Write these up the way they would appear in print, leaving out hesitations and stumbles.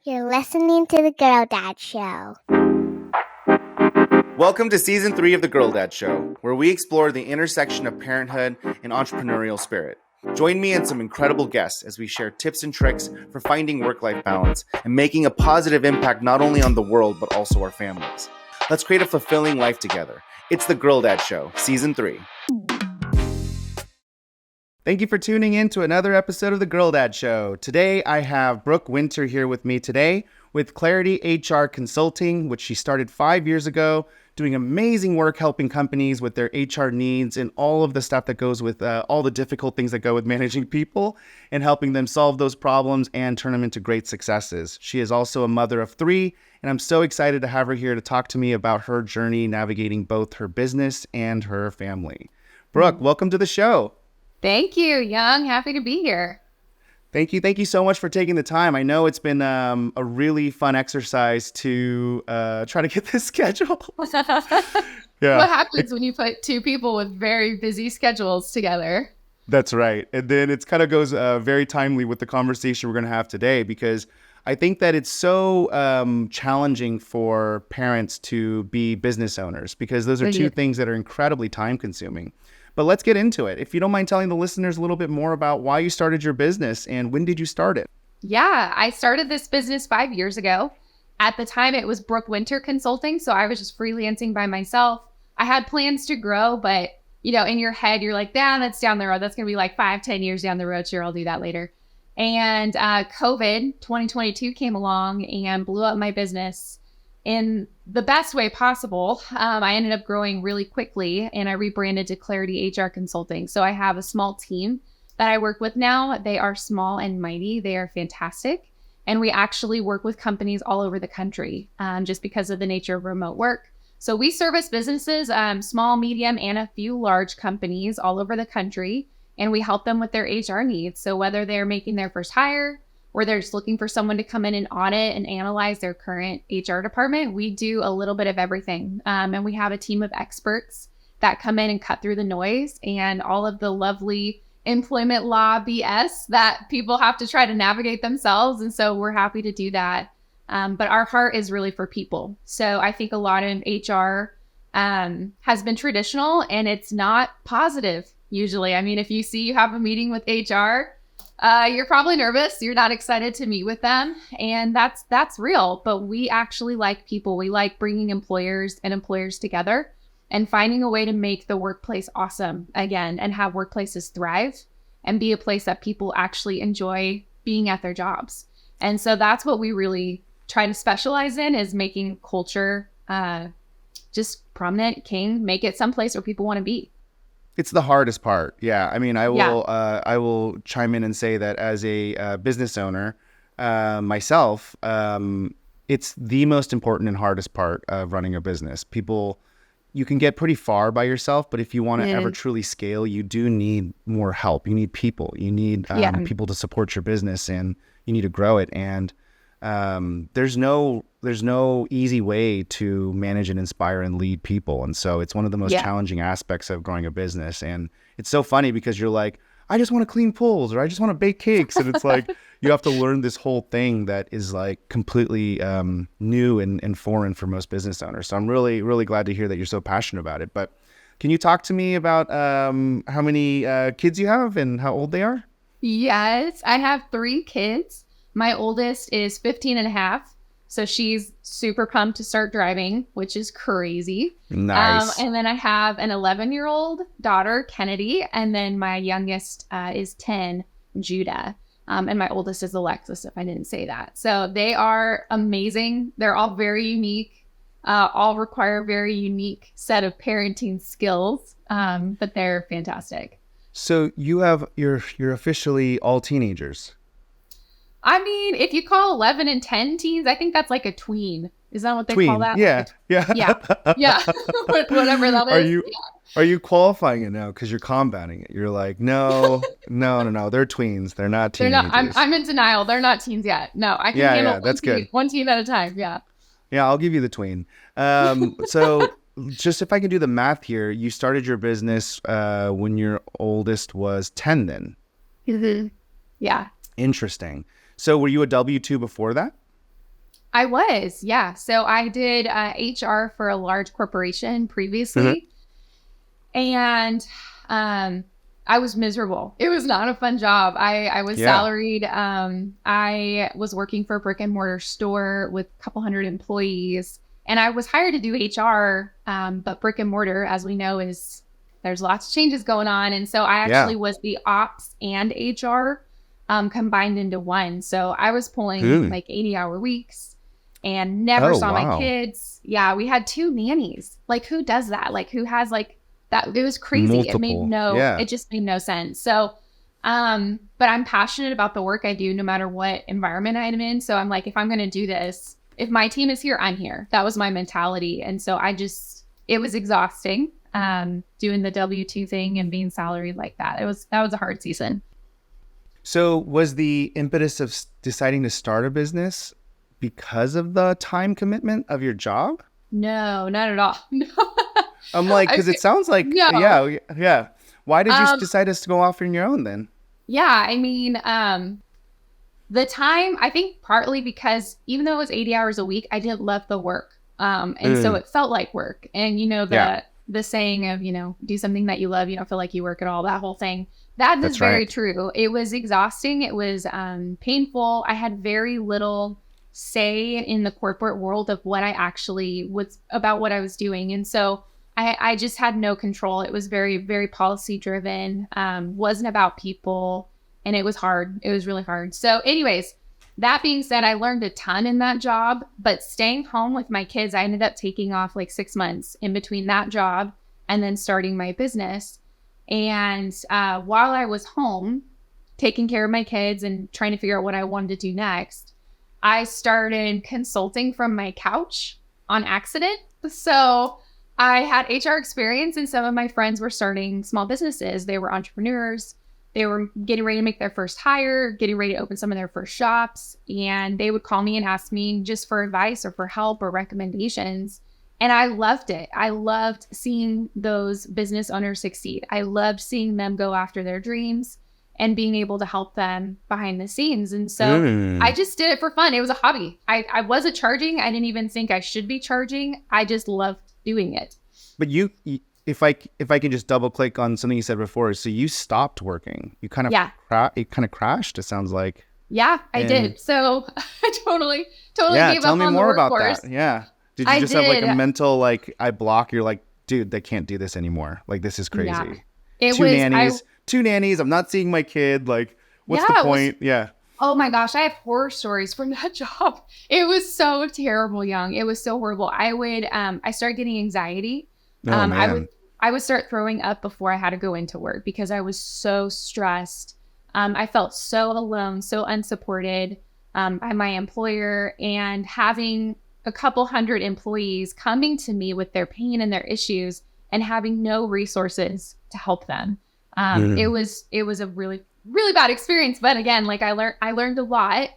You're listening to the Girl Dad Show. Welcome to Season 3 of The Girl Dad Show, where we explore the intersection of parenthood and entrepreneurial spirit. Join me and some incredible guests as we share tips and tricks for finding work-life balance and making a positive impact not only on the world, but also our families. Let's create a fulfilling life together. It's The Girl Dad Show, Season 3. Thank you for tuning in to another episode of The Girl Dad Show. Today, I have Brooke Winters here with me today with Clarity HR Consulting, which she started 5 years ago, doing amazing work helping companies with their HR needs and all of the stuff that goes with all the difficult things that go with managing people and helping them solve those problems and turn them into great successes. She is also a mother of 3, and I'm so excited to have her here to talk to me about her journey navigating both her business and her family. Brooke, welcome to the show. Thank you, Young. Happy to be here. Thank you. Thank you so much for taking the time. I know it's been a really fun exercise to try to get this schedule. Yeah. What happens when you put two people with very busy schedules together? That's right. And then it kind of goes very timely with the conversation we're going to have today, because I think that it's so challenging for parents to be business owners, because those are two things that are incredibly time consuming. But let's get into it. If you don't mind telling the listeners a little bit more about why you started your business and when did you start it? Yeah, I started this business 5 years ago. At the time, it was Brooke Winters Consulting, so I was just freelancing by myself. I had plans to grow, but in your head, you're like, that's down the road. That's going to be like 5-10 years down the road. Sure, I'll do that later. And COVID 2022 came along and blew up my business in the best way possible. I ended up growing really quickly, and I rebranded to Clarity HR Consulting. So I have a small team that I work with now. They are small and mighty. They are fantastic. And we actually work with companies all over the country just because of the nature of remote work. So we service businesses, small, medium, and a few large companies all over the country. And we help them with their HR needs. So whether they're making their first hire, or they're just looking for someone to come in and audit and analyze their current HR department, we do a little bit of everything. And we have a team of experts that come in and cut through the noise and all of the lovely employment law BS that people have to try to navigate themselves. And so we're happy to do that. But our heart is really for people. So I think a lot of HR has been traditional, and it's not positive usually. I mean, if you have a meeting with HR, you're probably nervous. You're not excited to meet with them. And that's real. But we actually like people. We like bringing employers and employers together and finding a way to make the workplace awesome again, and have workplaces thrive and be a place that people actually enjoy being at their jobs. And so that's what we really try to specialize in, is making culture just prominent, king, make it someplace where people want to be. It's the hardest part. Yeah. I mean, I will chime in and say that as a business owner myself, it's the most important and hardest part of running a business. You can get pretty far by yourself, but if you want to ever truly scale, you do need more help. You need people. You need people to support your business, and you need to grow it. And there's no easy way to manage and inspire and lead people. And so it's one of the most challenging aspects of growing a business. And it's so funny because you're like, I just want to clean pools, or I just want to bake cakes. And it's like, you have to learn this whole thing that is like completely new and foreign for most business owners. So I'm really, really glad to hear that you're so passionate about it. But can you talk to me about how many kids you have and how old they are? Yes, I have 3 kids. My oldest is 15 and a half. So she's super pumped to start driving, which is crazy. Nice. And then I have an 11-year-old daughter, Kennedy. And then my youngest is 10, Judah. And my oldest is Alexis, if I didn't say that. So they are amazing. They're all very unique, all require a very unique set of parenting skills, but they're fantastic. So you're officially all teenagers. I mean, if you call 11 and 10 teens, I think that's like a tween. Is that what they call that? Yeah. Yeah. Whatever that is. Are you qualifying it now because you're combating it? You're like, no. They're tweens. They're not teenagers. They're not. I'm in denial. They're not teens yet. No, I can handle that's good. One teen at a time. Yeah. Yeah, I'll give you the tween. So just if I can do the math here, you started your business when your oldest was 10 then? Mm-hmm. Yeah. Interesting. So were you a W-2 before that? I was, yeah. So I did HR for a large corporation previously, and I was miserable. It was not a fun job. I was salaried. I was working for a brick and mortar store with a couple hundred employees, and I was hired to do HR. But brick and mortar, as we know, there's lots of changes going on, and so I actually was the ops and HR combined into one. So I was pulling like 80-hour weeks. And never saw my kids. Yeah, we had 2 nannies. Like, who does that? Like, who has like that? It was crazy. Multiple. It just made no sense. So, but I'm passionate about the work I do, no matter what environment I'm in. So I'm like, if I'm going to do this, if my team is here, I'm here. That was my mentality. And so it was exhausting, doing the W-2 thing and being salaried like that. That was a hard season. So was the impetus of deciding to start a business because of the time commitment of your job? No, not at all. No. I'm like, because it sounds like, no. yeah. Why did you decide to go off on your own then? Yeah, I mean, the time, I think partly because even though it was 80 hours a week, I didn't love the work. And so it felt like work. And the saying of, do something that you love, you don't feel like you work at all, that whole thing. That's very true. It was exhausting. It was painful. I had very little say in the corporate world of what I actually was about what I was doing. And so I just had no control. It was very, very policy driven, wasn't about people, and it was hard. It was really hard. So anyways, that being said, I learned a ton in that job, but staying home with my kids, I ended up taking off like 6 months in between that job and then starting my business. And while I was home taking care of my kids and trying to figure out what I wanted to do next, I started consulting from my couch on accident. So I had HR experience, and some of my friends were starting small businesses. They were entrepreneurs. They were getting ready to make their first hire, getting ready to open some of their first shops. And they would call me and ask me just for advice or for help or recommendations. And I loved it. I loved seeing those business owners succeed. I loved seeing them go after their dreams and being able to help them behind the scenes. And so I just did it for fun. It was a hobby. I wasn't charging. I didn't even think I should be charging. I just loved doing it. But if I can just double click on something you said before, so you stopped working. You kind of it kind of crashed, it sounds like. Yeah, I did. So I totally gave up on the workforce. Tell me more about that. Yeah. Did you have like a mental, like, I block, you're like, dude, they can't do this anymore. Like, this is crazy. Yeah. Two nannies. I'm not seeing my kid. Like, what's the point? Oh my gosh. I have horror stories from that job. It was so terrible, Young. It was so horrible. I started getting anxiety. I would start throwing up before I had to go into work because I was so stressed. I felt so alone, so unsupported by my employer, and having a couple hundred employees coming to me with their pain and their issues and having no resources to help them. It was a really, really bad experience. But again, like I learned a lot.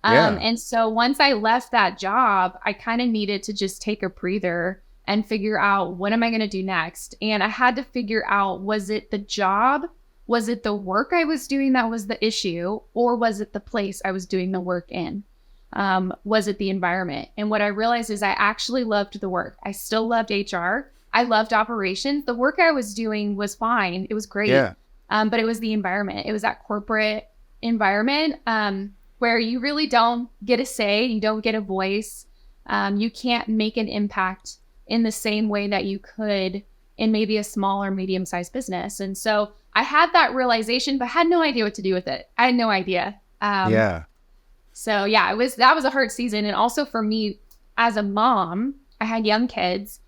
And so once I left that job, I kind of needed to just take a breather and figure out, what am I going to do next? And I had to figure out, was it the job? Was it the work I was doing that was the issue? Or was it the place I was doing the work in? Was it the environment? And what I realized is I actually loved the work. I still loved HR. I loved operations. The work I was doing was fine. It was great. But it was the environment. It was that corporate environment where you really don't get a say. You don't get a voice. You can't make an impact in the same way that you could in maybe a small or medium-sized business. And so I had that realization, but had no idea what to do with it. I had no idea. So yeah, that was a hard season. And also for me as a mom, I had young kids.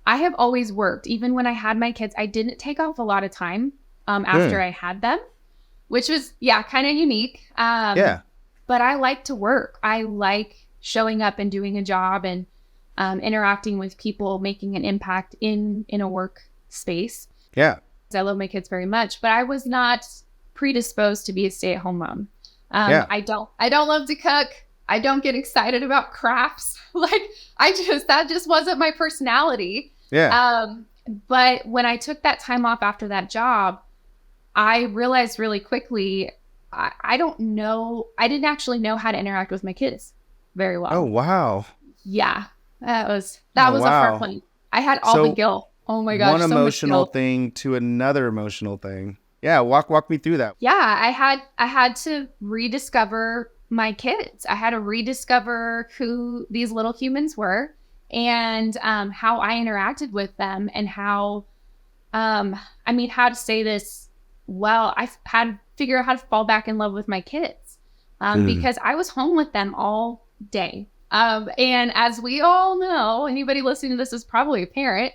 I have always worked. Even when I had my kids, I didn't take off a lot of time after I had them, which was, kind of unique. But I like to work. I like showing up and doing a job and interacting with people, making an impact in a work space. I love my kids very much, but I was not predisposed to be a stay-at-home mom. I don't love to cook. I don't get excited about crafts. That just wasn't my personality. But when I took that time off after that job, I realized really quickly, I didn't actually know how to interact with my kids very well. Oh, wow. Yeah. That was a hard one. I had all the guilt. Oh my gosh. One emotional thing to another emotional thing. Yeah. Walk me through that. Yeah. I had to rediscover my kids. I had to rediscover who these little humans were and how I interacted with them and how to say this well, I had to figure out how to fall back in love with my kids because I was home with them all day. And as we all know, anybody listening to this is probably a parent.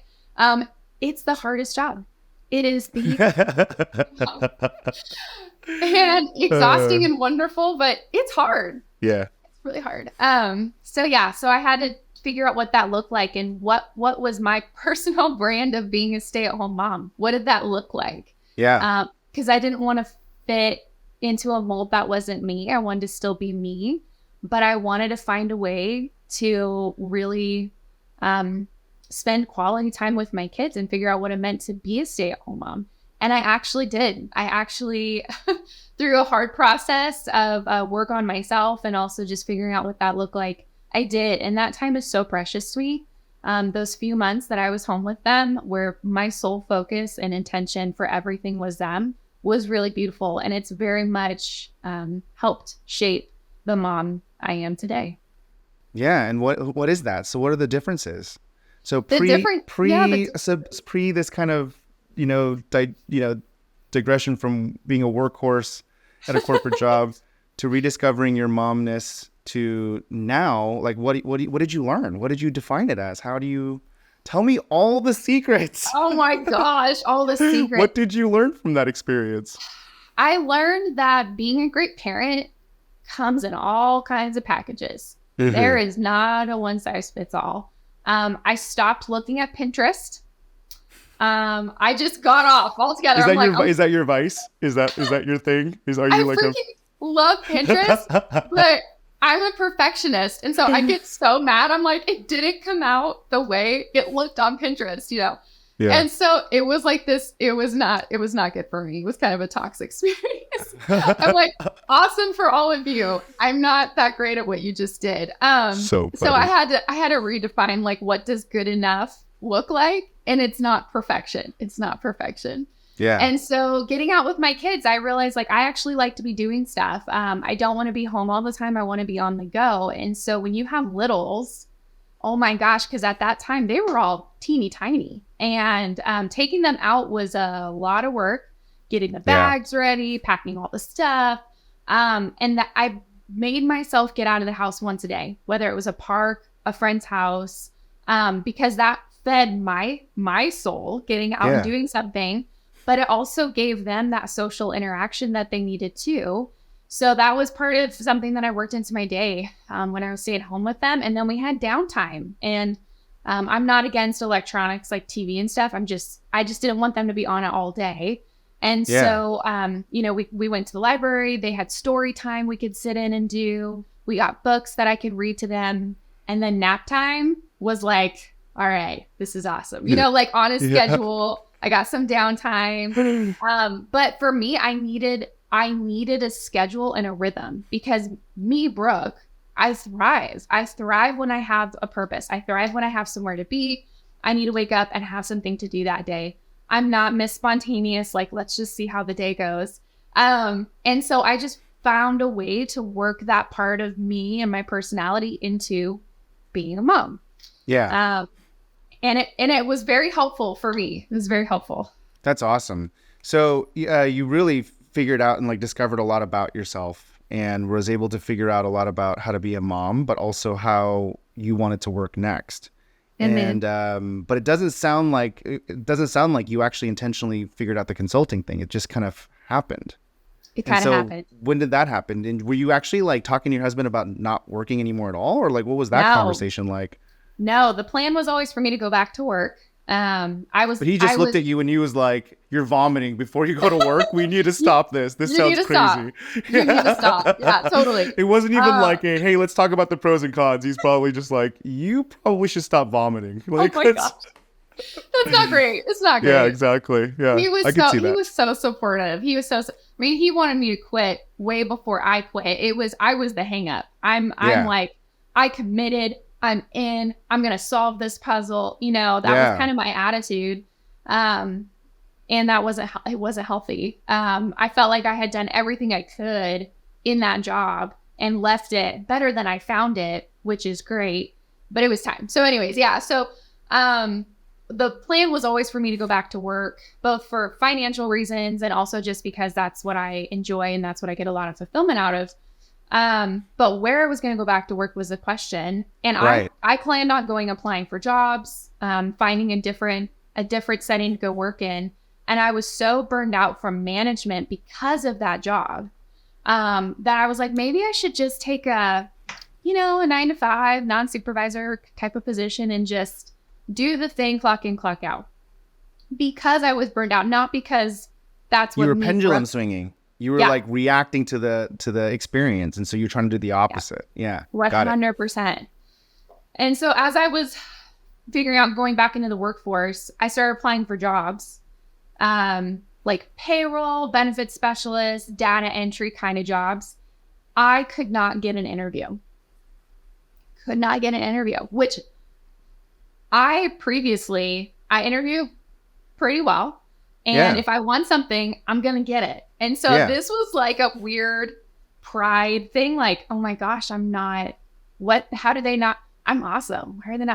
It's the hardest job. It is the and exhausting and wonderful, but it's hard. Yeah. It's really hard. So I had to figure out what that looked like and what was my personal brand of being a stay-at-home mom. What did that look like? Yeah. Because I didn't want to fit into a mold that wasn't me. I wanted to still be me, but I wanted to find a way to really spend quality time with my kids and figure out what it meant to be a stay-at-home mom. And I actually did. I actually, through a hard process of work on myself and also just figuring out what that looked like, I did. And that time is so precious to me. Those few months that I was home with them, where my sole focus and intention for everything was them, was really beautiful. And it's very much helped shape the mom I am today. Yeah. And what is that? So what are the differences? So pre this kind of, digression from being a workhorse at a corporate job to rediscovering your momness to now, like what did you learn? What did you define it as? How do you tell me all the secrets? Oh my gosh, all the secrets. What did you learn from that experience? I learned that being a great parent comes in all kinds of packages. Mm-hmm. There is not a one size fits all. I stopped looking at Pinterest. I just got off altogether. Is that your vice? Is that your thing? I love Pinterest, but I'm a perfectionist. And so I get so mad. I'm like, it didn't come out the way it looked on Pinterest, Yeah. And so it was like this, it was not good for me. It was kind of a toxic experience. I'm like, awesome for all of you. I'm not that great at what you just did. So I had to redefine like, what does good enough look like? And it's not perfection. Yeah. And so getting out with my kids, I realized like, I actually like to be doing stuff. I don't want to be home all the time. I want to be on the go. And so when you have littles, oh my gosh, because at that time they were all teeny tiny. And taking them out was a lot of work, getting the bags ready, packing all the stuff. And that I made myself get out of the house once a day, whether it was a park, a friend's house, because that fed my soul, getting out and doing something. But it also gave them that social interaction that they needed too. So that was part of something that I worked into my day when I was staying home with them. And then we had downtime. And I'm not against electronics like TV and stuff. I just didn't want them to be on it all day. And so, we went to the library. They had story time we could sit in and do. We got books that I could read to them. And then nap time was like, all right, this is awesome. Like on a schedule. I got some downtime. But for me, I needed a schedule and a rhythm because me, Brooke, I thrive. I thrive when I have a purpose. I thrive when I have somewhere to be. I need to wake up and have something to do that day. I'm not Miss Spontaneous, like, let's just see how the day goes. And so I just found a way to work that part of me and my personality into being a mom. Yeah. And it was very helpful for me. It was very helpful. That's awesome. So you really figured out and like discovered a lot about yourself and was able to figure out a lot about how to be a mom, but also how you wanted to work next. But it doesn't sound like you actually intentionally figured out the consulting thing. It just kind of happened. It kind of happened. When did that happen? And were you actually like talking to your husband about not working anymore at all? Or like, what was that conversation like? No, the plan was always for me to go back to work. But he just looked at you and he was like, "You're vomiting before you go to work. We need to stop this. This sounds crazy. You need to stop." Yeah, totally. It wasn't even like a, "Hey, let's talk about the pros and cons." He's probably just like, "You probably should stop vomiting." Like, oh my gosh. That's not great. It's not great. Yeah, exactly. Yeah. He was so supportive. He was he wanted me to quit way before I quit. I was the hang up. I'm like, I committed, I'm in, I'm going to solve this puzzle. That was kind of my attitude. And that it wasn't healthy. I felt like I had done everything I could in that job and left it better than I found it, which is great, but it was time. So anyways, yeah. So, the plan was always for me to go back to work, both for financial reasons and also just because that's what I enjoy and that's what I get a lot of fulfillment out of. But where I was going to go back to work was the question. And I planned on applying for jobs, finding a different setting to go work in. And I was so burned out from management because of that job, that I was like, maybe I should just take a 9-to-5 non-supervisor type of position and just do the thing, clock in, clock out, because I was burned out, not because that's what you were pendulum swinging. You were like reacting to the experience. And so you're trying to do the opposite. Yeah. 100%. And so as I was figuring out going back into the workforce, I started applying for jobs, like payroll, benefits specialist, data entry kind of jobs. I could not get an interview. Which I interview pretty well. And if I want something, I'm going to get it. And so this was like a weird pride thing. Like, oh my gosh, I'm awesome. Why are they not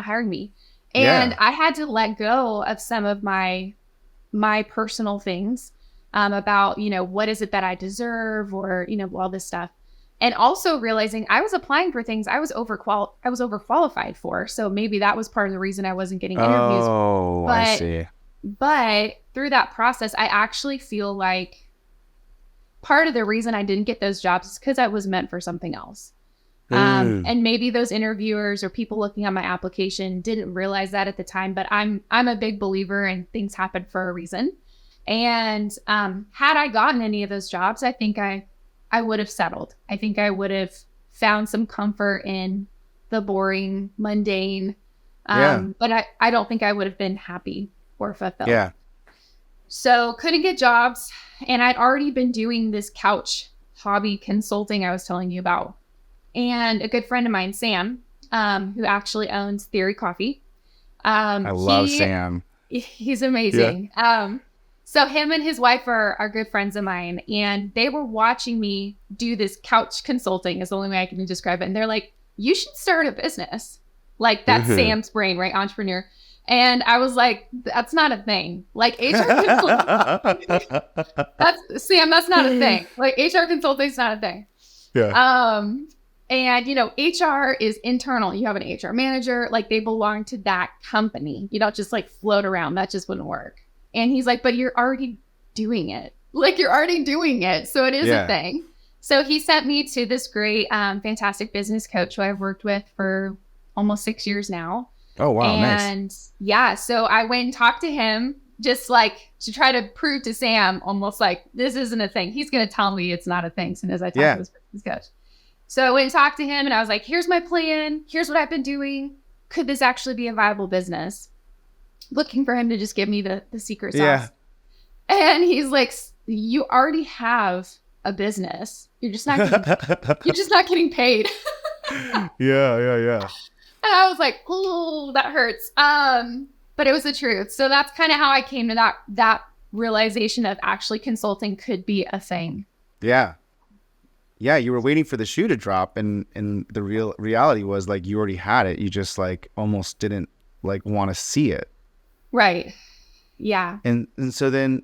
hiring me? And I had to let go of some of my personal things, about, what is it that I deserve, or, all this stuff. And also realizing I was applying for things I was overqualified for. So maybe that was part of the reason I wasn't getting interviews. Oh, I see. But through that process, I actually feel like part of the reason I didn't get those jobs is because I was meant for something else. And maybe those interviewers or people looking at my application didn't realize that at the time, but I'm a big believer in things happen for a reason. And had I gotten any of those jobs, I think I would have settled. I think I would have found some comfort in the boring, mundane. But I don't think I would have been happy or fulfilled. Yeah. So couldn't get jobs. And I'd already been doing this couch hobby consulting I was telling you about. And a good friend of mine, Sam, who actually owns Theory Coffee. I love Sam. He's amazing. Yeah. So him and his wife are good friends of mine, and they were watching me do this couch consulting is the only way I can describe it. And they're like, you should start a business. Like that's Sam's brain, right? Entrepreneur. And I was like, that's not a thing. Like HR consulting, that's not a thing. Like HR consulting is not a thing. Yeah. And HR is internal. You have an HR manager, like they belong to that company. You don't just like float around. That just wouldn't work. And he's like, but you're already doing it. Like you're already doing it. So it is a thing. So he sent me to this great, fantastic business coach who I've worked with for almost 6 years now. Oh, wow. And nice. So I went and talked to him just like to try to prove to Sam almost like this isn't a thing. He's going to tell me it's not a thing as soon as I talk to his business coach. So I went and talked to him and I was like, here's my plan. Here's what I've been doing. Could this actually be a viable business? Looking for him to just give me the secret sauce. Yeah. And he's like, you already have a business. You're just not getting paid. Yeah. And I was like, oh, that hurts. But it was the truth. So that's kind of how I came to that realization of actually consulting could be a thing. Yeah. Yeah, you were waiting for the shoe to drop, and the reality was like you already had it. You just like almost didn't like want to see it. Right. Yeah. And so then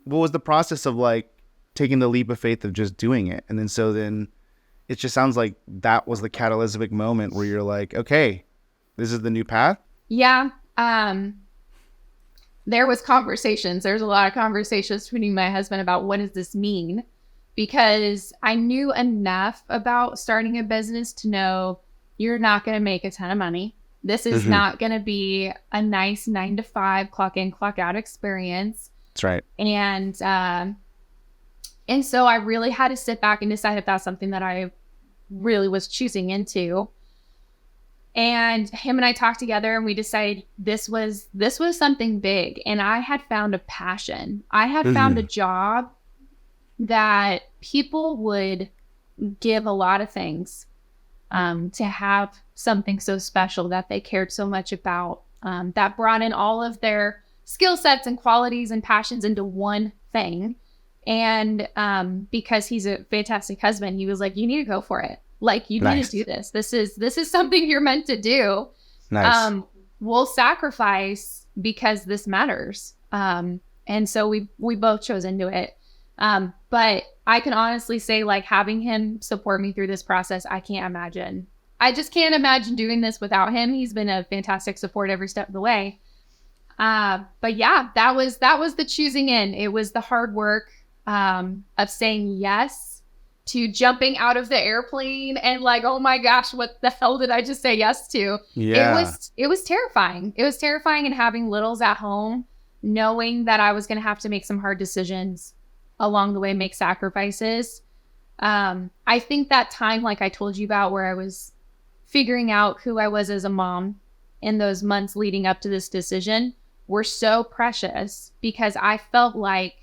what was the process of like taking the leap of faith of just doing it? And then it just sounds like that was the catalytic moment where you're like, okay, this is the new path. Yeah. There was conversations. There's a lot of conversations between my husband about what does this mean? Because I knew enough about starting a business to know you're not going to make a ton of money. This is not going to be a nice 9-to-5 clock in, clock out experience. That's right. And so I really had to sit back and decide if that's something that I really was choosing into. And him and I talked together and we decided this was something big. And I had found a passion. I had found a job that people would give a lot of things to have something so special that they cared so much about, that brought in all of their skill sets and qualities and passions into one thing. And because he's a fantastic husband, he was like, you need to go for it. Like, you need to do this. This is something you're meant to do. Nice. We'll sacrifice because this matters. And so we both chose into it. But I can honestly say, like, having him support me through this process, I just can't imagine doing this without him. He's been a fantastic support every step of the way. But yeah, that was the choosing in. It was the hard work, of saying yes to jumping out of the airplane and like, oh my gosh, what the hell did I just say yes to? Yeah. It was terrifying. It was terrifying, and having littles at home, knowing that I was going to have to make some hard decisions along the way, make sacrifices. I think that time, like I told you about, where I was figuring out who I was as a mom in those months leading up to this decision, were so precious, because I felt like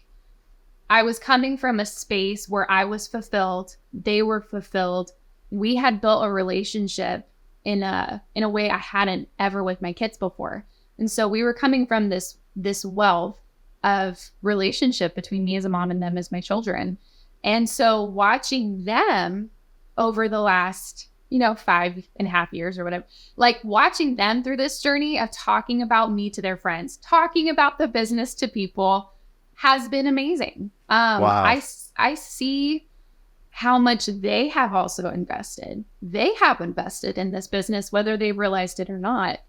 I was coming from a space where I was fulfilled. They were fulfilled. We had built a relationship in a way I hadn't ever with my kids before. And so we were coming from this wealth of relationship between me as a mom and them as my children. And so watching them over the last, 5.5 years or whatever, like watching them through this journey of talking about me to their friends, talking about the business to people, has been amazing. Wow. I see how much they have also invested. They have invested in this business, whether they realized it or not.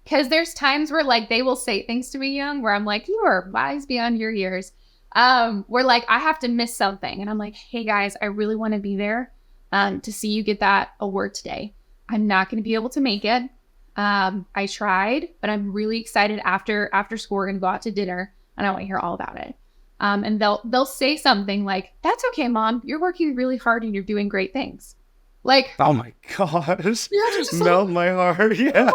Because there's times where like they will say things to me, Young, where I'm like, you are wise beyond your years. Where like I have to miss something, and I'm like, hey guys, I really want to be there to see you get that award today. I'm not going to be able to make it. I tried, but I'm really excited. After school, we're going to go out to dinner, and I want to hear all about it. And they'll say something like, that's okay, Mom, you're working really hard and you're doing great things. Like, oh my gosh, like, melt my heart. Yeah.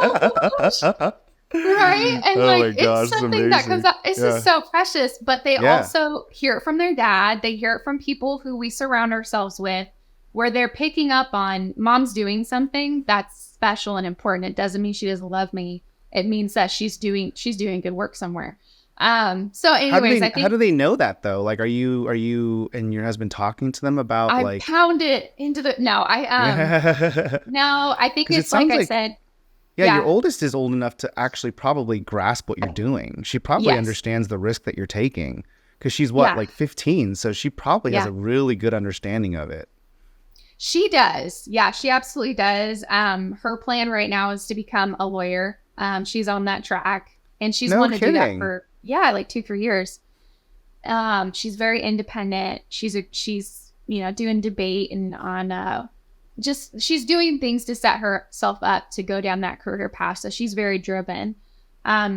Right? And oh like, my gosh, it's something that comes out. It's just so precious, but they also hear it from their dad. They hear it from people who we surround ourselves with, where they're picking up on Mom's doing something that's special and important. It doesn't mean she doesn't love me. It means that she's doing good work somewhere. So anyways, how do they know that though? Like, are you and your husband talking to them about I like pound it into the, no, I think it's like I said. Yeah, your oldest is old enough to actually probably grasp what you're doing. She probably understands the risk that you're taking, because she's like 15. So she probably has a really good understanding of it. She does. Yeah, she absolutely does. Her plan right now is to become a lawyer. She's on that track, and she's wanted to do that for, like 2-3 years. She's very independent. She's doing debate and on, she's doing things to set herself up to go down that career path. So she's very driven.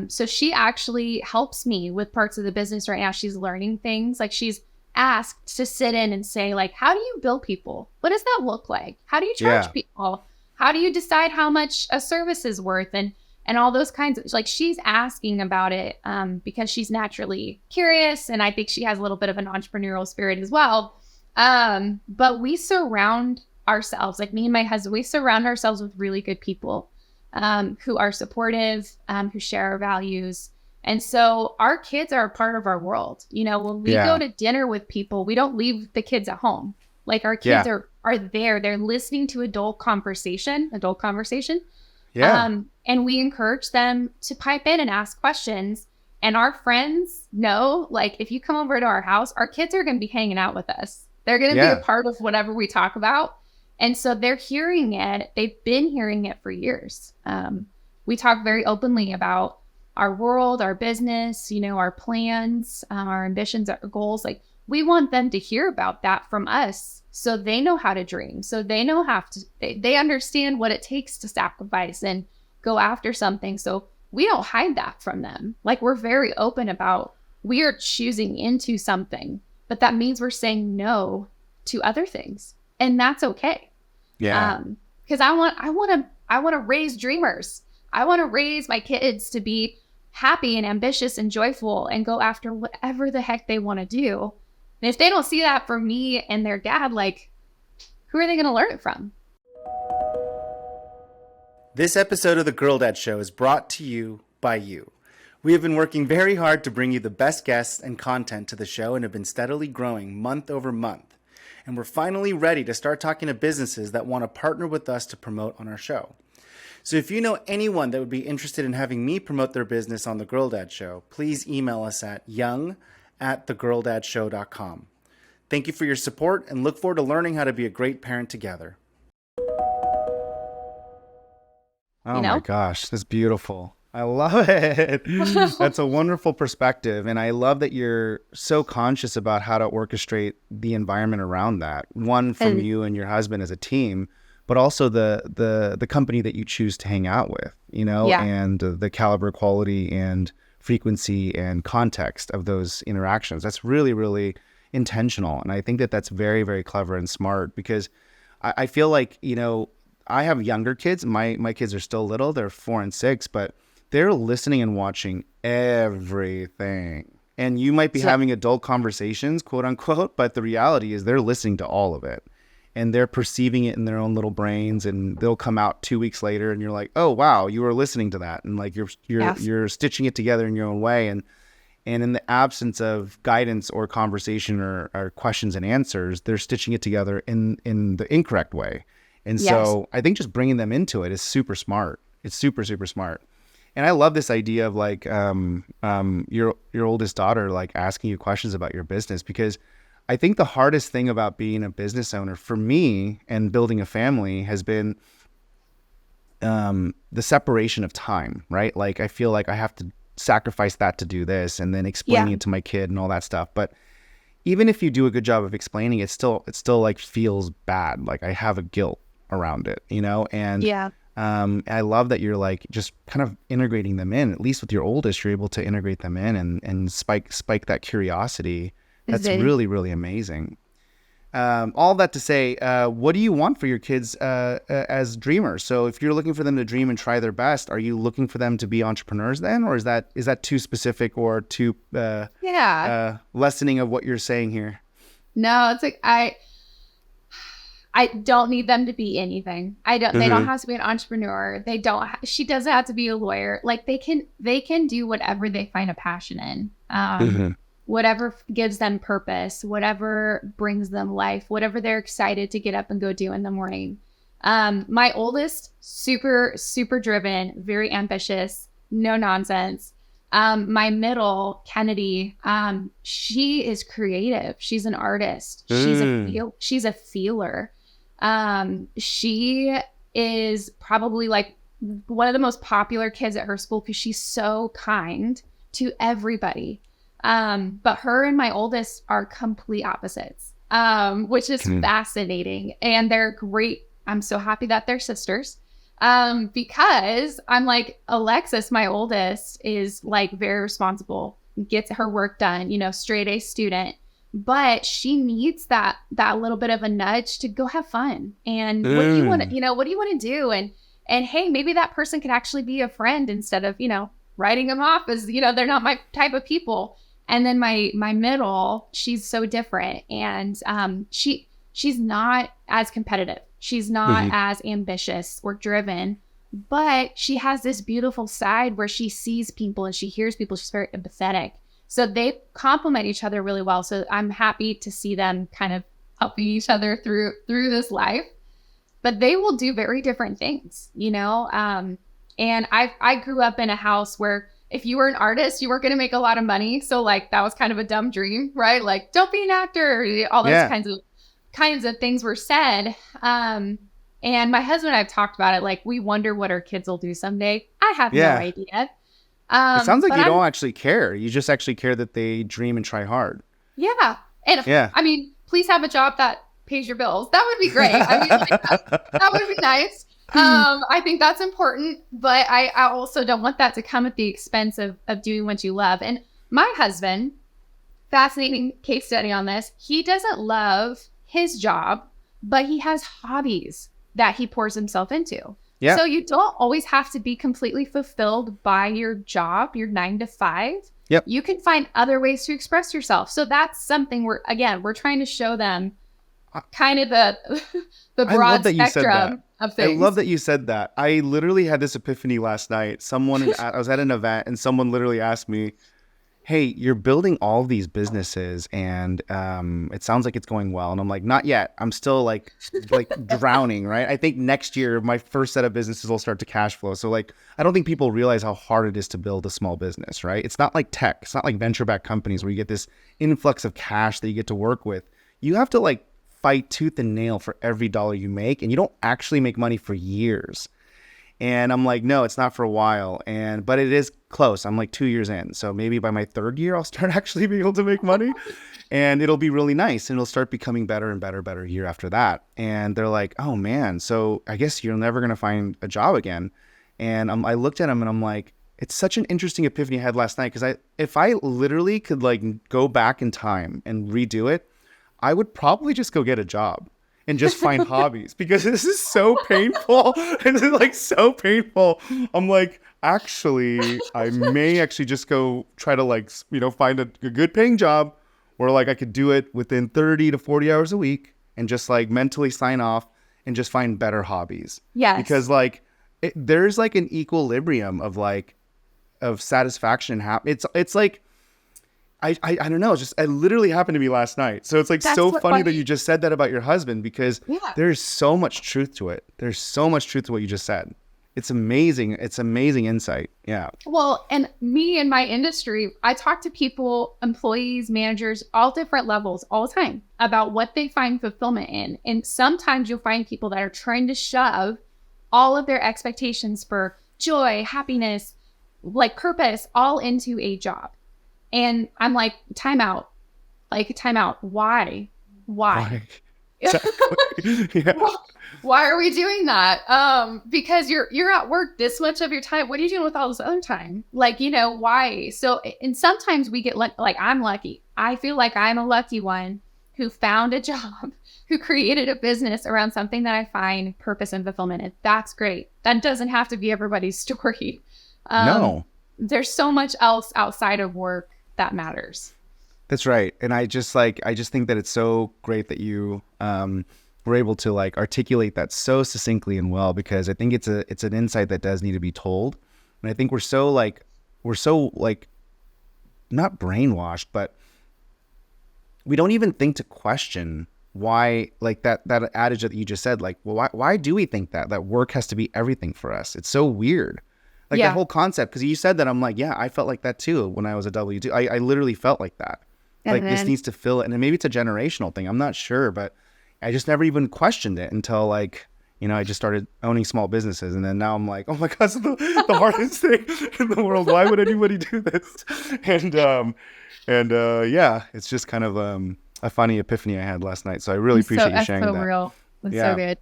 So she actually helps me with parts of the business right now. She's learning things. Like, she's asked to sit in and say, like, how do you bill people? What does that look like? How do you charge people? How do you decide how much a service is worth? And all those kinds of, like, she's asking about it because she's naturally curious. And I think she has a little bit of an entrepreneurial spirit as well. But we surround ourselves, like me and my husband, we surround ourselves with really good people who are supportive, who share our values. And so our kids are a part of our world. When we go to dinner with people, we don't leave the kids at home. Like, our kids are there. They're listening to adult conversation. Yeah. And we encourage them to pipe in and ask questions. And our friends know, like, if you come over to our house, our kids are going to be hanging out with us. They're going to be a part of whatever we talk about. And so they're hearing it. They've been hearing it for years. We talk very openly about our world, our business, our plans, our ambitions, our goals. Like, we want them to hear about that from us, so they know how to dream. So they know they understand what it takes to sacrifice and go after something. So we don't hide that from them. Like, we're very open about, we are choosing into something, but that means we're saying no to other things. And that's okay. Yeah. Because I want to raise dreamers. I want to raise my kids to be happy and ambitious and joyful and go after whatever the heck they want to do. And if they don't see that from me and their dad, like, who are they going to learn it from? This episode of The Girl Dad Show is brought to you by you. We have been working very hard to bring you the best guests and content to the show and have been steadily growing month over month. And we're finally ready to start talking to businesses that want to partner with us to promote on our show. So if you know anyone that would be interested in having me promote their business on The Girl Dad Show, please email us at young@thegirldadshow.com. Thank you for your support and look forward to learning how to be a great parent together. Oh my gosh, that's beautiful. I love it. That's a wonderful perspective. And I love that you're so conscious about how to orchestrate the environment around that. One, from you and your husband as a team, but also the company that you choose to hang out with, and the caliber, quality, and frequency and context of those interactions. That's really, really intentional. And I think that that's very, very clever and smart, because I feel like, I have younger kids. My kids are still little. They're 4 and 6, but they're listening and watching everything. And you might be having adult conversations, quote unquote, but the reality is they're listening to all of it. And they're perceiving it in their own little brains, and they'll come out 2 weeks later and you're like, oh, wow, you were listening to that. And like you're stitching it together in your own way. And in the absence of guidance or conversation or questions and answers, they're stitching it together in the incorrect way. And so I think just bringing them into it is super smart. It's super, super smart. And I love this idea of like your oldest daughter like asking you questions about your business, because I think the hardest thing about being a business owner for me and building a family has been the separation of time, right? Like I feel like I have to sacrifice that to do this, and then explaining it to my kid and all that stuff. But even if you do a good job of explaining it, still like feels bad. Like I have a guilt around it, and I love that you're like just kind of integrating them in. At least with your oldest, you're able to integrate them in and spike that curiosity. That's really, really amazing. All that to say, what do you want for your kids as dreamers? So if you're looking for them to dream and try their best, are you looking for them to be entrepreneurs then? Or is that too specific or too lessening of what you're saying here? No, it's like I don't need them to be anything. They don't have to be an entrepreneur. She doesn't have to be a lawyer. Like they can do whatever they find a passion in. Whatever gives them purpose, whatever brings them life, whatever they're excited to get up and go do in the morning. My oldest, super, super driven, very ambitious, no nonsense. My middle, Kennedy, she is creative. She's an artist. She's a feeler. She is probably like one of the most popular kids at her school because she's so kind to everybody. But her and my oldest are complete opposites, which is fascinating. And they're great. I'm so happy that they're sisters. Because I'm like, Alexis, my oldest, is like very responsible, gets her work done, straight A student, but she needs that little bit of a nudge to go have fun. And what do you want to do? And hey, maybe that person could actually be a friend instead of, writing them off as, they're not my type of people. And then my middle, she's so different. And she's not as competitive. She's not as ambitious or driven, but she has this beautiful side where she sees people and she hears people. She's very empathetic. So they complement each other really well. So I'm happy to see them kind of helping each other through this life. But they will do very different things, And I grew up in a house where if you were an artist, you weren't going to make a lot of money. So like that was kind of a dumb dream, right? Like don't be an actor. All those kinds of things were said. And my husband and I've talked about it. Like we wonder what our kids will do someday. I have no idea. It sounds like you don't actually care. You just actually care that they dream and try hard. Yeah. And I mean, please have a job that pays your bills. That would be great. I mean, like, that would be nice. I think that's important, but I also don't want that to come at the expense of doing what you love. And my husband, fascinating case study on this, he doesn't love his job, but he has hobbies that he pours himself into. Yeah. So you don't always have to be completely fulfilled by your job, your 9 to 5. Yep. You can find other ways to express yourself. So that's something we're trying to show them kind of the I love broad that you said that. spectrum of I things. love that you said that. I literally had this epiphany last night. I was at an event and someone literally asked me, hey, you're building all these businesses and it sounds like it's going well. And I'm like, not yet. I'm still like drowning, right? I think next year, my first set of businesses will start to cash flow. So like, I don't think people realize how hard it is to build a small business, right? It's not like tech. It's not like venture-backed companies where you get this influx of cash that you get to work with. You have to like fight tooth and nail for every dollar you make. And you don't actually make money for years. And I'm like, no, it's not for a while. But it is close. I'm like 2 years in. So maybe by my third year, I'll start actually being able to make money and it'll be really nice. And it'll start becoming better and better year after that. And they're like, oh man, so I guess you're never going to find a job again. And I looked at them and I'm like, it's such an interesting epiphany I had last night. Cause if I literally could like go back in time and redo it, I would probably just go get a job and just find hobbies because this is so painful. And it's like so painful. I'm like, actually, I may actually just go try to like, find a good paying job where like I could do it within 30 to 40 hours a week and just like mentally sign off and just find better hobbies. Yes. Because like there's like an equilibrium of satisfaction. It's like, I don't know. It literally happened to me last night. So it's like so funny that you just said that about your husband because there's so much truth to it. There's so much truth to what you just said. It's amazing. It's amazing insight. Yeah. Well, and me in my industry, I talk to people, employees, managers, all different levels all the time about what they find fulfillment in. And sometimes you'll find people that are trying to shove all of their expectations for joy, happiness, like purpose, all into a job. And I'm like, time out. Why? Exactly. Yeah. Why are we doing that? Because you're at work this much of your time. What are you doing with all this other time? Like, why? So, and sometimes we get like, I'm lucky. I feel like I'm a lucky one who found a job, who created a business around something that I find purpose and fulfillment in. That's great. That doesn't have to be everybody's story. No. There's so much else outside of work that matters. That's right. And I just think that it's so great that you were able to like articulate that so succinctly and well, because I think it's an insight that does need to be told. And I think we're so not brainwashed, but we don't even think to question why, like that adage that you just said, like, well, why do we think that work has to be everything for us? It's so weird. Like that whole concept, because you said that, I'm like, yeah, I felt like that too when I was a W2. I literally felt like that. Like this needs to fill it. And maybe it's a generational thing. I'm not sure, but I just never even questioned it until like, I just started owning small businesses. And then now I'm like, oh my God, it's the hardest thing in the world. Why would anybody do this? And yeah, it's just kind of a funny epiphany I had last night. So I really appreciate you sharing that. That's so real. That's so good.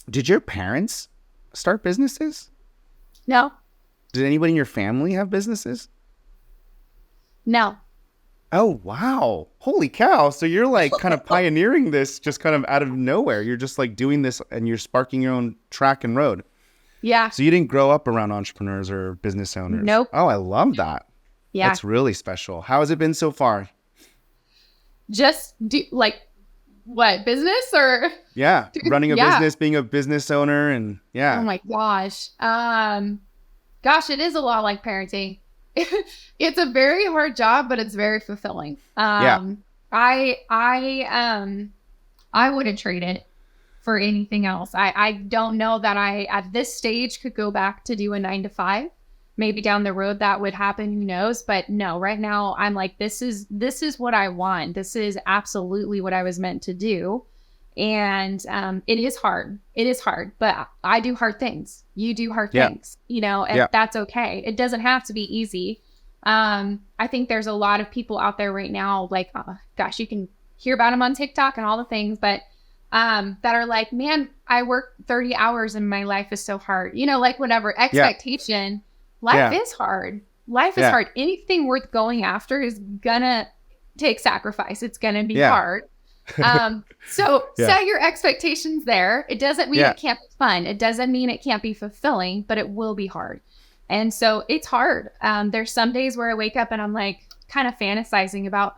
Did your parents start businesses? No. Did anybody in your family have businesses? No. Oh, wow. Holy cow. So you're like kind of pioneering this just kind of out of nowhere. You're just like doing this and you're sparking your own track and road. Yeah. So you didn't grow up around entrepreneurs or business owners? Nope. Oh, I love that. Yeah. That's really special. How has it been so far? Just what, business or? Yeah. Running a business, being a business owner and yeah. Oh my gosh. Gosh, it is a lot like parenting. It's a very hard job, but it's very fulfilling. I wouldn't trade it for anything else. I don't know that I at this stage could go back to do a 9-to-5. Maybe down the road that would happen, who knows? But no, right now I'm like, this is what I want. This is absolutely what I was meant to do. And it is hard. It is hard, but I do hard things. You do hard things, and that's okay. It doesn't have to be easy. I think there's a lot of people out there right now, like, gosh, you can hear about them on TikTok and all the things, but that are like, man, I work 30 hours and my life is so hard. Like whatever expectation, life is hard. Life is hard. Anything worth going after is gonna take sacrifice. It's gonna be hard. So set your expectations there. It doesn't mean it can't be fun. It doesn't mean it can't be fulfilling, but it will be hard. And so it's hard. There's some days where I wake up and I'm like kind of fantasizing about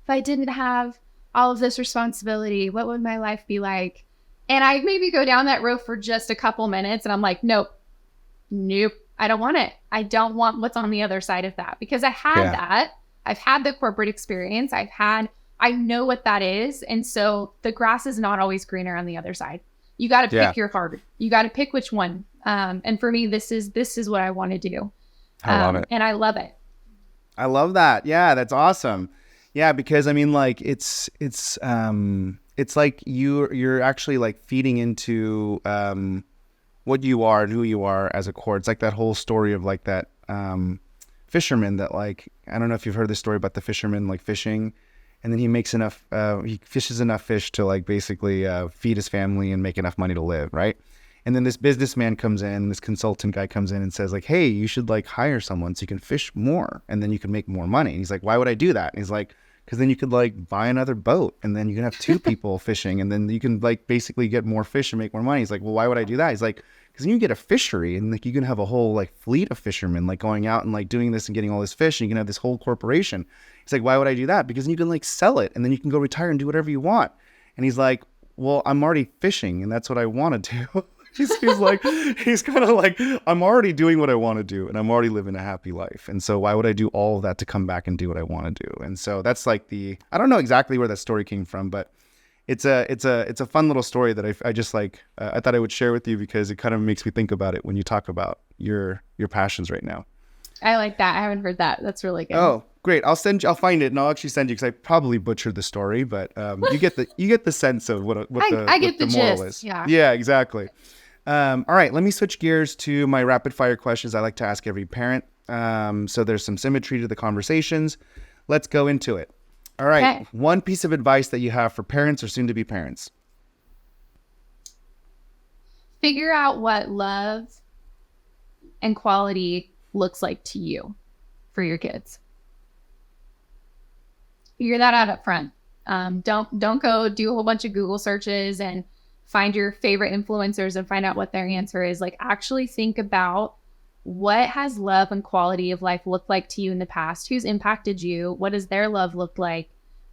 if I didn't have all of this responsibility. What would my life be like? And I maybe go down that road for just a couple minutes and I'm like, nope, I don't want it. I don't want what's on the other side of that, because I had that. I've had the corporate experience. I know what that is. And so the grass is not always greener on the other side. You got to pick your heart. You got to pick which one. And for me, this is what I want to do. I love it. And I love it. I love that. Yeah, that's awesome. Yeah, because I mean, like it's like you're actually like feeding into what you are and who you are as a core. It's like that whole story of like that fisherman that, like, I don't know if you've heard this story about the fisherman like fishing, and then he makes enough, he fishes enough fish to like basically feed his family and make enough money to live, right? And then this businessman comes in, this consultant guy comes in and says like, hey, you should like hire someone so you can fish more and then you can make more money. And he's like, why would I do that? And he's like, because then you could like buy another boat and then you can have two people fishing and then you can like basically get more fish and make more money. He's like, well, why would I do that? He's like, because then you get a fishery and like you can have a whole like fleet of fishermen like going out and like doing this and getting all this fish and you can have this whole corporation. He's like, why would I do that? Because then you can like sell it and then you can go retire and do whatever you want. And he's like, well, I'm already fishing and that's what I want to do. He's kind of like, I'm already doing what I want to do and I'm already living a happy life. And so why would I do all of that to come back and do what I want to do? And so that's like I don't know exactly where that story came from, but it's a fun little story that I just like, I thought I would share with you because it kind of makes me think about it when you talk about your passions right now. I like that. I haven't heard that. That's really good. Oh, great. I'll find it and I'll actually send you because I probably butchered the story, but you get the sense of what the moral is. Yeah, exactly. All right, let me switch gears to my rapid fire questions I like to ask every parent. So there's some symmetry to the conversations. Let's go into it. All right. Okay. One piece of advice that you have for parents or soon to be parents. Figure out what love and quality looks like to you for your kids. Figure that out up front. Don't go do a whole bunch of Google searches and find your favorite influencers and find out what their answer is. Like, actually think about what has love and quality of life looked like to you in the past? Who's impacted you? What does their love look like?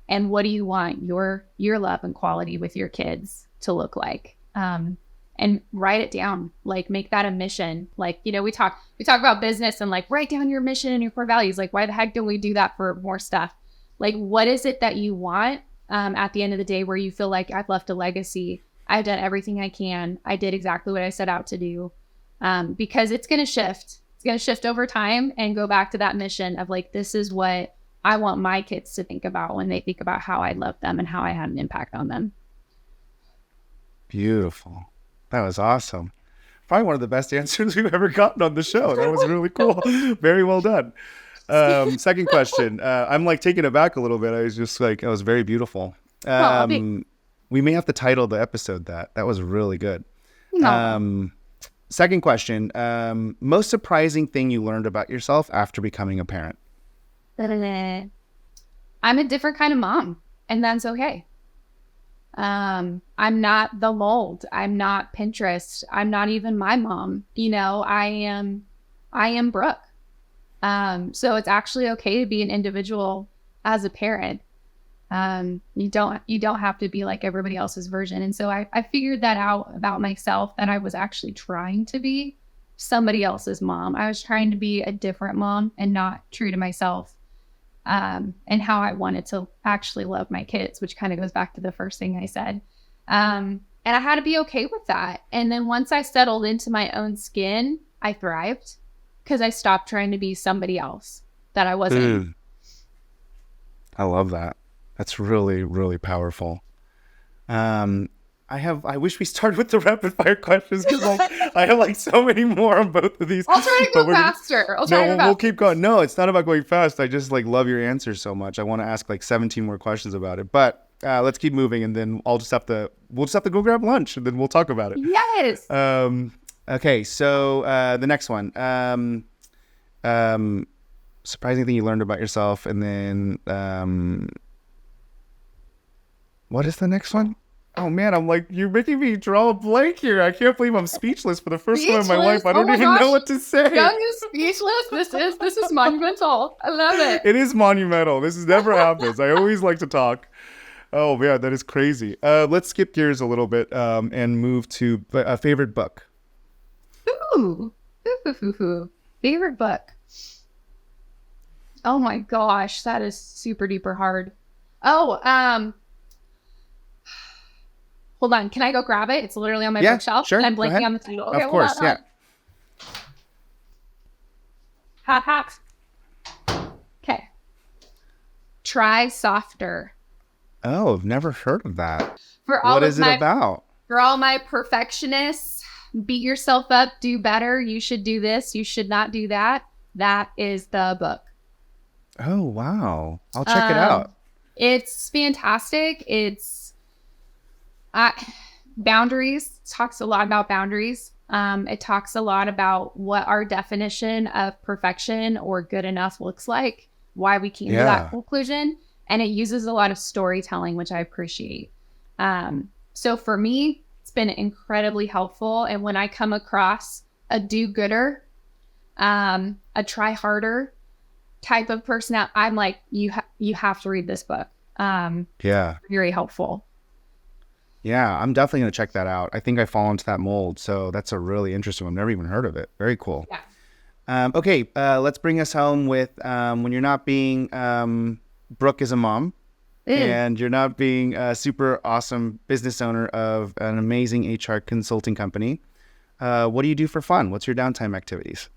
And what do you want your love and quality with your kids to look like? And write it down. Like, make that a mission. Like, you know, we talk about business and like write down your mission and your core values. Like, why the heck don't we do that for more stuff? Like, what is it that you want at the end of the day where you feel like I've left a legacy? I've done everything I can. I did exactly what I set out to do. Because it's going to shift. It's going to shift over time and go back to that mission of like, this is what I want my kids to think about when they think about how I love them and how I had an impact on them. Beautiful. That was awesome. Probably one of the best answers we've ever gotten on the show. That was really cool. Very well done. Second question. I'm like taken aback a little bit. I was just like, it was very beautiful. We may have to title the episode that. That was really good. No. Second question. Most surprising thing you learned about yourself after becoming a parent? I'm a different kind of mom, and that's okay. I'm not the mold. I'm not Pinterest. I'm not even my mom. You know, I am Brooke. So it's actually okay to be an individual as a parent. You don't have to be like everybody else's version. And so I figured that out about myself, that I was actually trying to be somebody else's mom. I was trying to be a different mom and not true to myself, and how I wanted to actually love my kids, which kind of goes back to the first thing I said. And I had to be okay with that. And then once I settled into my own skin, I thrived because I stopped trying to be somebody else that I wasn't. I love that. That's really, really powerful. I wish we started with the rapid fire questions because I have like so many more on both of these. I'll try to go faster. We'll keep going. No, it's not about going fast. I just like love your answers so much. I want to ask like 17 more questions about it, but let's keep moving and then we'll just have to go grab lunch and then we'll talk about it. Yes. Okay. So the next one, surprising thing you learned about yourself, and then what is the next one? Oh man, I'm like, you're making me draw a blank here. I can't believe I'm speechless for the first time in my life. I don't even know what to say. Young is speechless. This is monumental. I love it. It is monumental. This never happens. I always like to talk. Oh man, that is crazy. Let's skip gears a little bit and move to a favorite book. Ooh. Ooh. Favorite book. Oh my gosh, that is super duper hard. Oh, hold on. Can I go grab it? It's literally on my bookshelf. Sure. I'm blanking on the title. Okay, of course, hold on. Hot, hot. Okay. Try Softer. Oh, I've never heard of that. What is it about? For all my perfectionists, beat yourself up, do better. You should do this. You should not do that. That is the book. Oh, wow. I'll check it out. It's fantastic. It's boundaries. It talks a lot about boundaries. It talks a lot about what our definition of perfection or good enough looks like, why we came to that conclusion. And it uses a lot of storytelling, which I appreciate. So for me, it's been incredibly helpful. And when I come across a do-gooder, a try harder type of person, I'm like, you have to read this book. Very helpful. Yeah, I'm definitely going to check that out. I think I fall into that mold. So that's a really interesting one. I've never even heard of it. Very cool. Yeah. Okay, let's bring us home with when you're not being Brooke is a mom and you're not being a super awesome business owner of an amazing HR consulting company. What do you do for fun? What's your downtime activities?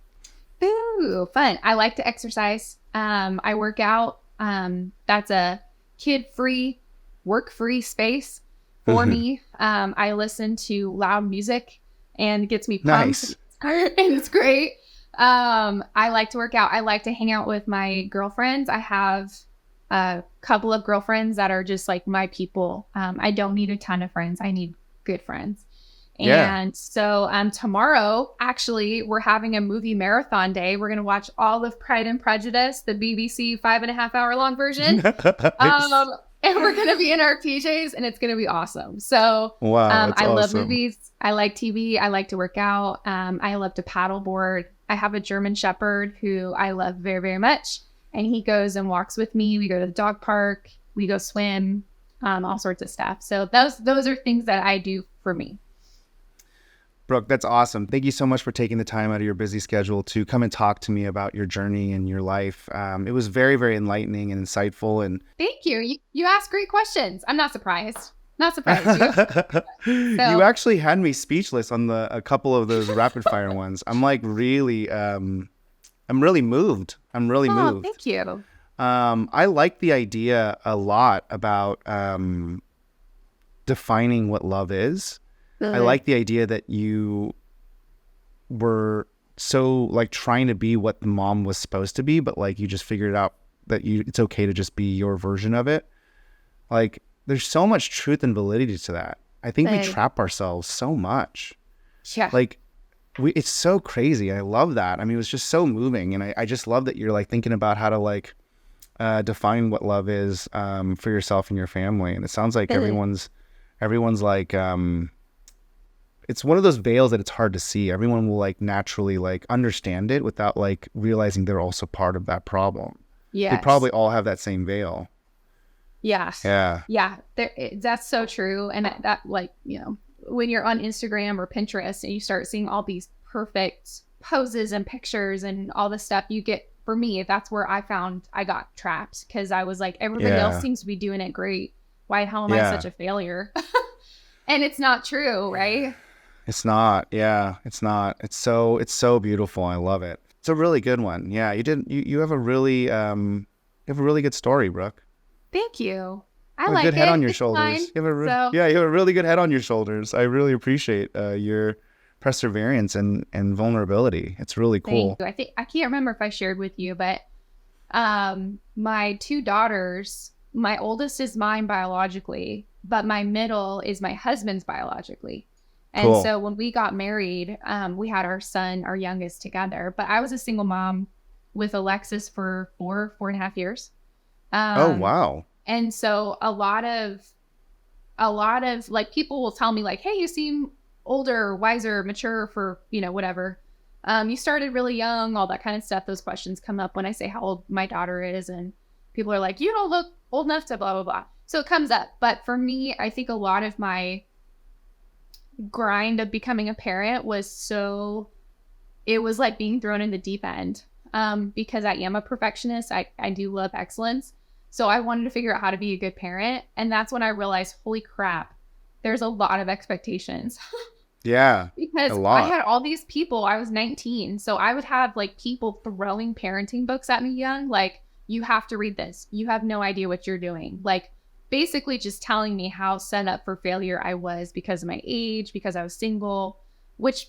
Ooh, fun. I like to exercise. I work out. That's a kid-free, work-free space for me. I listen to loud music and it gets me pumped. Nice. And it's great. I like to work out. I like to hang out with my girlfriends. I have a couple of girlfriends that are just like my people. I don't need a ton of friends. I need good friends. And so tomorrow, actually, we're having a movie marathon day. We're going to watch all of Pride and Prejudice, the BBC 5.5 hour long version. And we're going to be in our PJs and it's going to be awesome. So I love movies. I like TV. I like to work out. I love to paddleboard. I have a German Shepherd who I love very, very much. And he goes and walks with me. We go to the dog park. We go swim, all sorts of stuff. So those are things that I do for me. Brooke, that's awesome. Thank you so much for taking the time out of your busy schedule to come and talk to me about your journey and your life. It was very, very enlightening and insightful. And thank you. You asked great questions. I'm not surprised. Not surprised. You actually had me speechless on a couple of those rapid fire ones. I'm like really, I'm really moved. I'm really moved. Thank you. I like the idea a lot about defining what love is. I like the idea that you were so like trying to be what the mom was supposed to be, but like you just figured out that it's okay to just be your version of it. Like there's so much truth and validity to that. I think we trap ourselves so much. Yeah. Like it's so crazy. I love that. I mean, it was just so moving. And I just love that you're like thinking about how to like define what love is for yourself and your family. And it sounds like everyone's like, it's one of those veils that it's hard to see. Everyone will like naturally like understand it without like realizing they're also part of that problem. Yeah. They probably all have that same veil. Yes. Yeah. Yeah. That's so true. And that like, when you're on Instagram or Pinterest and you start seeing all these perfect poses and pictures and all this stuff you get, for me, that's where I found I got trapped because I was like, everybody else seems to be doing it great. Why the hell am I such a failure? And it's not true, right? It's not. Yeah, it's not. It's so beautiful. I love it. It's a really good one. Yeah, you have a really good story, Brooke. Thank you. You have a good head on your shoulders. You have a really good head on your shoulders. I really appreciate your perseverance and vulnerability. It's really cool. Thank you. I can't remember if I shared with you, but my two daughters, my oldest is mine biologically, but my middle is my husband's biologically. And so when we got married, we had our son, our youngest, together. But I was a single mom with Alexis for 4.5 years. Oh, wow. And so a lot of like people will tell me like, hey, you seem older, wiser, mature for, whatever. You started really young, all that kind of stuff. Those questions come up when I say how old my daughter is. And people are like, you don't look old enough to blah, blah, blah. So it comes up. But for me, I think a lot of my grind of becoming a parent it was like being thrown in the deep end. Because I am a perfectionist. I do love excellence. So I wanted to figure out how to be a good parent. And that's when I realized, holy crap, there's a lot of expectations. Yeah. Because I had all these people. I was 19. So I would have like people throwing parenting books at me young. Like, you have to read this. You have no idea what you're doing. Like, basically just telling me how set up for failure I was because of my age, because I was single, which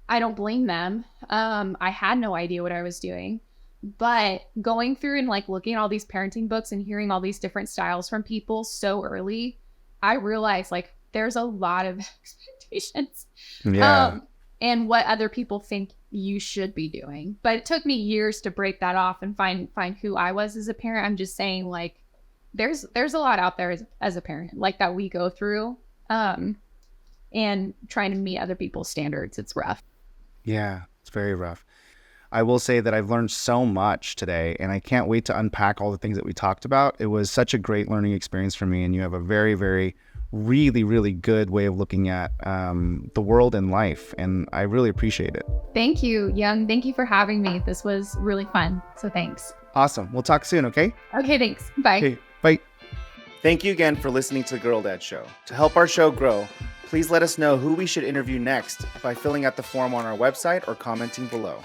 I don't blame them. I had no idea what I was doing. But going through and like looking at all these parenting books and hearing all these different styles from people so early, I realized like there's a lot of expectations. Yeah. And what other people think you should be doing. But it took me years to break that off and find who I was as a parent. I'm just saying, like, there's a lot out there as a parent, like, that we go through, and trying to meet other people's standards. It's rough. Yeah, it's very rough. I will say that I've learned so much today, and I can't wait to unpack all the things that we talked about. It was such a great learning experience for me, and you have a very, very, really, really good way of looking at the world and life, and I really appreciate it. Thank you, Young. Thank you for having me. This was really fun, so thanks. Awesome. We'll talk soon, okay? Okay, thanks. Bye. Okay, bye. Thank you again for listening to the Girl Dad Show. To help our show grow, please let us know who we should interview next by filling out the form on our website or commenting below.